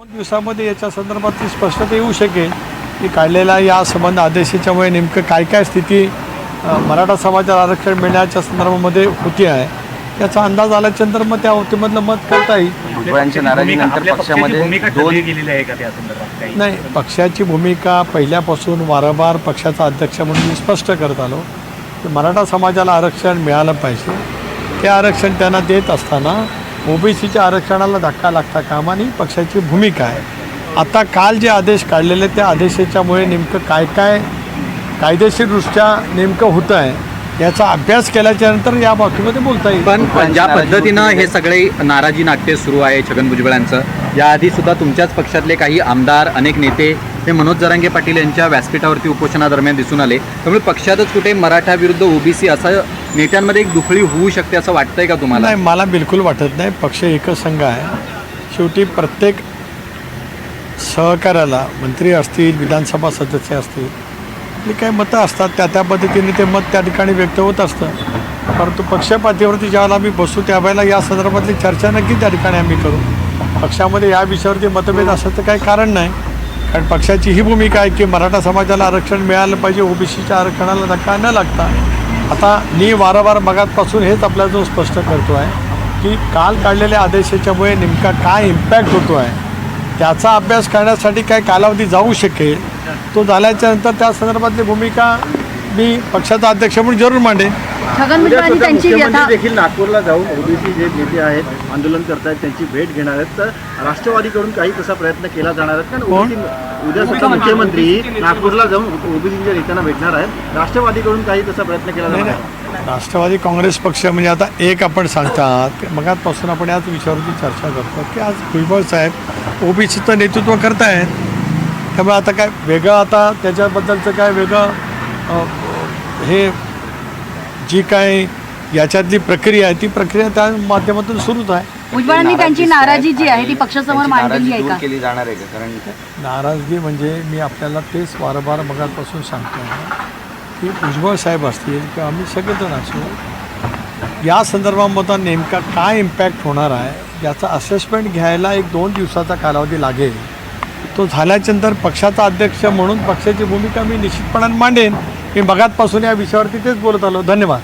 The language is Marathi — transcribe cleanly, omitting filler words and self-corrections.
2 दिवसामध्ये याच्या संदर्भातली स्पष्टता येऊ शकेल की काढलेल्या या संबंध आदेशाच्यामुळे नेमकं काय काय स्थिती मराठा समाजाला आरक्षण मिळण्याच्या संदर्भामध्ये होती आहे याचा अंदाज आल्याच्यानंतर मग त्या बाबतीमधलं मत करता येईल. भुजबळांच्या नाराजीनंतर पक्षामध्ये नाही, पक्षाची भूमिका पहिल्यापासून वारंवार पक्षाचा अध्यक्ष म्हणून मी स्पष्ट करत आलो की मराठा समाजाला आरक्षण मिळालं पाहिजे. ते आरक्षण त्यांना देत असताना ओबीसीच्या आरक्षणाला धक्का लागता कामा नये पक्षाची भूमिका आहे. आता काल जे आदेश काढलेले त्या आदेशाच्यामुळे नेमकं काय काय कायदेशीरदृष्ट्या नेमकं होतं आहे याचा अभ्यास केल्याच्यानंतर या बाबतीमध्ये बोलता येईल. पण ज्या पद्धतीनं हे सगळे नाराजी नाट्य सुरू आहे छगन भुजबळांचं, याआधी सुद्धा तुमच्याच पक्षातले काही आमदार अनेक नेते हे मनोज जरांगे पाटील यांच्या व्यासपीठावरती उपोषणादरम्यान दिसून आले. त्यामुळे पक्षातच कुठे मराठा विरुद्ध ओबीसी असं नेत्यांमध्ये एक दुफळी होऊ शकते असं वाटतंय का तुम्हाला? नाही, मला बिलकुल वाटत नाही. पक्ष एकच संघ आहे. शेवटी प्रत्येक सहकार्याला मंत्री असतील, विधानसभा सदस्य असतील, जी काही मतं असतात त्या पद्धतीने ते मत त्या ठिकाणी व्यक्त होत असतं. परंतु पक्षपातीवरती ज्यावेळेला आम्ही बसू त्यावेळेला या संदर्भातली चर्चा नक्की त्या ठिकाणी आम्ही करू. पक्षामध्ये या विषयावरती मतभेद असण्याचं काही कारण नाही, कारण पक्षाची ही भूमिका आहे की मराठा समाजाला आरक्षण मिळालं पाहिजे, ओबीसीच्या आरक्षणाला धक्का न लागता. आता मी वारंवार मगातपासून हेच आपल्याला जो स्पष्ट करतो आहे की काल काढलेल्या आदेशाच्यामुळे नेमका काय इम्पॅक्ट होतो आहे त्याचा अभ्यास करण्यासाठी काय कालावधी जाऊ शकेल. तो झाल्याच्यानंतर त्या संदर्भातली भूमिका मी पक्षाचा अध्यक्ष म्हणून जरूर मांडेन. छगन भुजबळ त्यांची व्यथा देखील नागपूरला जाऊन ओबीसी जे नेते आहेत आंदोलन करतायत त्यांची भेट घेणार आहेत, तर राष्ट्रवादीकडून काही तसा प्रयत्न केला जाणार आहे? कारण उद्या सुद्धा मुख्यमंत्री नागपूरला जाऊन ओबीसीच्या नेत्यांना भेटणार आहेत. राष्ट्रवादीकडून काही तसा प्रयत्न केला जाणार आहे? राष्ट्रवादी काँग्रेस पक्ष म्हणजे आता एक आपण सांगतात मगातपासून आपण याच विषयावरती चर्चा करतो की आज भुजबळ साहेब ओबीसीचं नेतृत्व करतायत. त्यामुळे आता काय वेगळं आता त्याच्याबद्दलचं काय वेगळं हे जी काय याच्यातली प्रक्रिया आहे ती प्रक्रिया त्या माध्यमातून सुरूच आहे. भुजबळांनी त्यांची नाराजी जी आहे ती पक्षासमोर मांडलेली आहे का? केली जाणार आहे का? कारण नाराजगी म्हणजे मी आपल्याला तेच वारंवार मगापासून सांगतो आहे की भुजबळ साहेब असतील किंवा आम्ही सगळेजण असू या संदर्भामध्ये नेमका काय इम्पॅक्ट होणार आहे याचा असेसमेंट घ्यायला 1-2 दिवसाचा कालावधी लागेल. तो झाल्याच्यानंतर पक्षाचा अध्यक्ष म्हणून पक्षाची भूमिका मी निश्चितपणाने मांडेन. मी मगातपासून या विषयावरती तेच बोलत आलो. धन्यवाद.